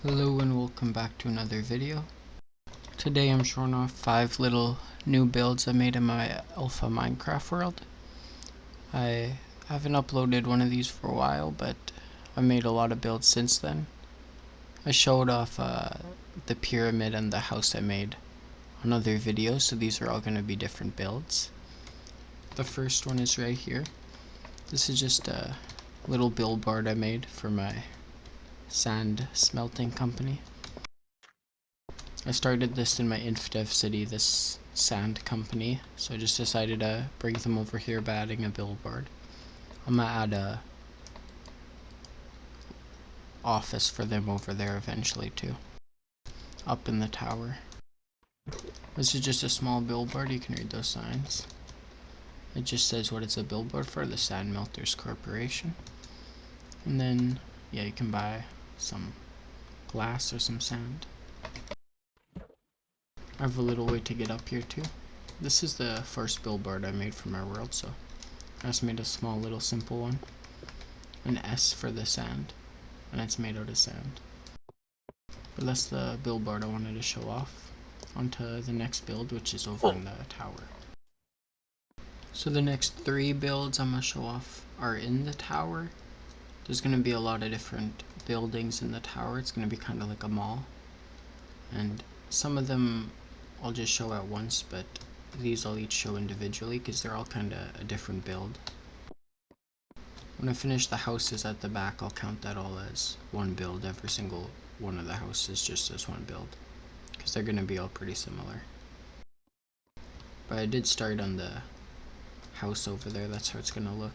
Hello and welcome back to another video. Today I'm showing off 5 little new builds I made in my alpha Minecraft world. I haven't uploaded one of these for a while, but I've made a lot of builds since then. I showed off the pyramid and the house I made on other videos, so these are all going to be different builds. The first one is right here. This is just a little billboard I made for my sand smelting company. I started this in my InfDev city, this sand company, so I just decided to bring them over here by adding a billboard. I'm gonna add a office for them over there eventually too, up in the tower. This is just a small billboard, you can read those signs. It just says what it's a billboard for, the Sand Melters Corporation. And then, yeah, you can buy some glass or some sand. I have a little way to get up here too. This is the first billboard I made for my world, so I just made a small little simple one. An S for the sand, and it's made out of sand. But that's the billboard I wanted to show off. Onto the next build, which is over in the tower. So the next 3 builds I'm going to show off are in the tower. There's going to be a lot of different buildings in the tower. It's going to be kind of like a mall. And some of them I'll just show at once, but these I'll each show individually because they're all kind of a different build. When I finish the houses at the back, I'll count that all as one build. Every single one of the houses just as one build, because they're going to be all pretty similar. But I did start on the house over there. That's how it's going to look.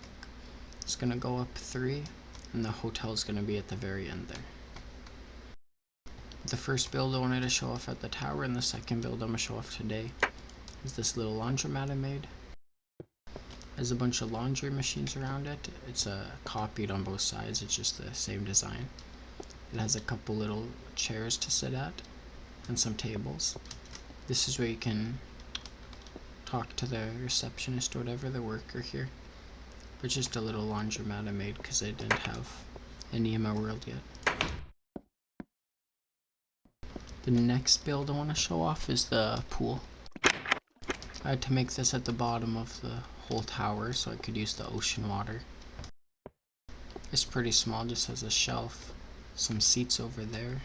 It's going to go up 3, and the hotel's going to be at the very end there. The first build I wanted to show off at the tower, and the second build I'm going to show off today is this little laundromat I made. There's a bunch of laundry machines around it. It's copied on both sides, it's just the same design. It has a couple little chairs to sit at and some tables. This is where you can talk to the receptionist or whatever, the worker here. But just a little laundromat I made because I didn't have any in my world yet. The next build I want to show off is the pool. I had to make this at the bottom of the whole tower so I could use the ocean water. It's pretty small, just has a shelf, some seats over there.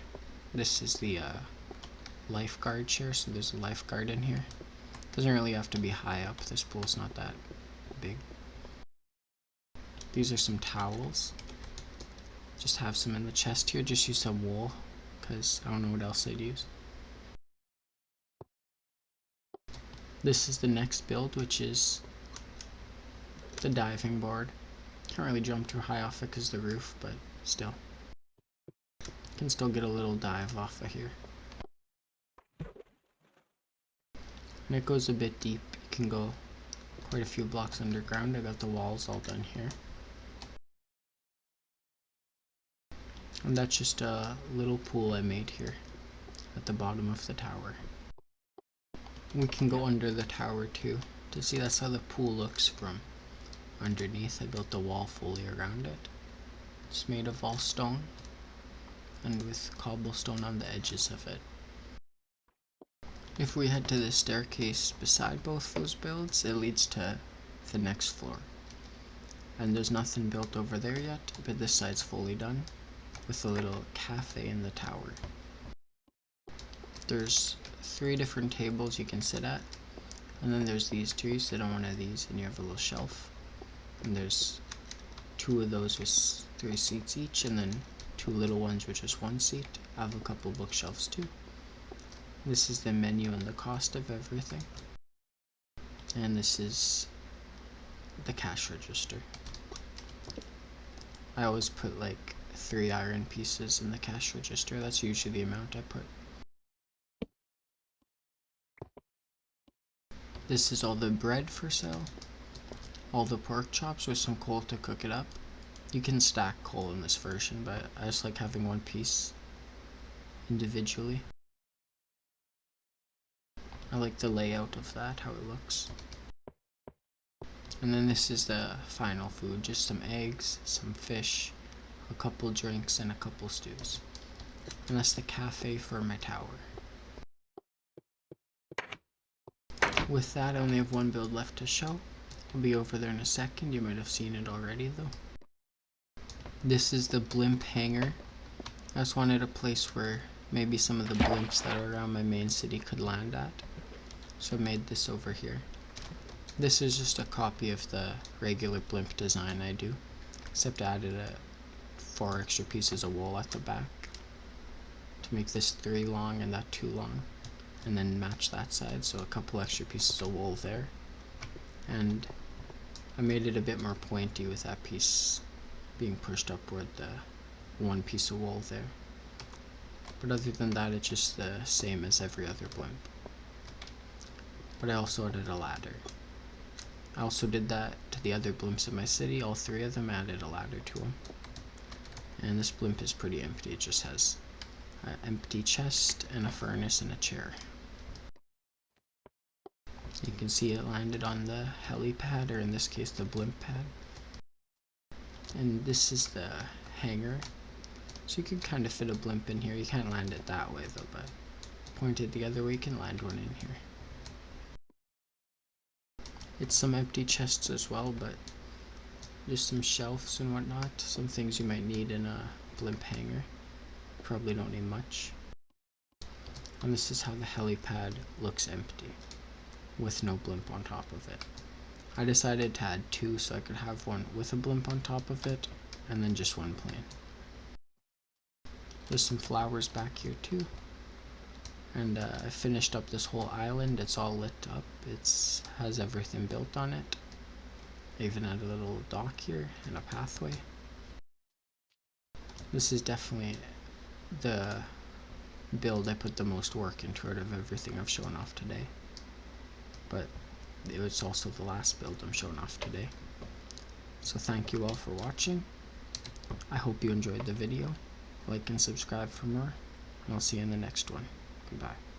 This is the lifeguard chair, so there's a lifeguard in here. Doesn't really have to be high up, this pool's not that big. These are some towels. Just have some in the chest here, just use some wool, because I don't know what else I'd use. This is the next build, which is the diving board. Can't really jump too high off it because of the roof, but still. Can still get a little dive off of here. And it goes a bit deep. You can go quite a few blocks underground. I got the walls all done here. And that's just a little pool I made here at the bottom of the tower. We can go under the tower too to see that's how the pool looks from underneath. I built the wall fully around it. It's made of all stone and with cobblestone on the edges of it. If we head to the staircase beside both those builds, it leads to the next floor. And there's nothing built over there yet, but this side's fully done with a little cafe in the tower. There's 3 different tables you can sit at, and then there's these 2. You sit on one of these and you have a little shelf, and there's 2 of those with 3 seats each, and then 2 little ones with just 1 seat. I have a couple bookshelves too. This is the menu and the cost of everything, and this is the cash register. I always put like 3 iron pieces in the cash register. That's usually the amount I put. This is all the bread for sale, all the pork chops with some coal to cook it up. You can stack coal in this version, but I just like having 1 piece individually. I like the layout of that, how it looks. And then this is the final food, just some eggs, some fish, a couple drinks, and a couple stews. And that's the cafe for my tower. With that, I only have one build left to show. I'll be over there in a second. You might have seen it already though. This is the blimp hangar. I just wanted a place where maybe some of the blimps that are around my main city could land at. So I made this over here. This is just a copy of the regular blimp design I do, except I added 4 extra pieces of wool at the back to make this 3 long and that 2 long, and then match that side, so a couple extra pieces of wool there. And I made it a bit more pointy with that piece being pushed upward, the 1 piece of wool there. But other than that, it's just the same as every other blimp. But I also added a ladder. I also did that to the other blimps in my city. All 3 of them added a ladder to them. And this blimp is pretty empty. It just has an empty chest and a furnace and a chair. You can see it landed on the helipad, or in this case the blimp pad. And this is the hangar. So you can kind of fit a blimp in here. You can't land it that way though, but pointed the other way you can land one in here. It's some empty chests as well, but just some shelves and whatnot. Some things you might need in a blimp hangar. Probably don't need much. And this is how the helipad looks empty, with no blimp on top of it. I decided to add 2 so I could have one with a blimp on top of it, and then just one plain. There's some flowers back here too. And I finished up this whole island. It's all lit up. It has everything built on it. I even added a little dock here and a pathway. This is definitely the build I put the most work into out of everything I've shown off today. But it's also the last build I'm showing off today. So thank you all for watching. I hope you enjoyed the video. Like and subscribe for more, and I'll see you in the next one. Goodbye.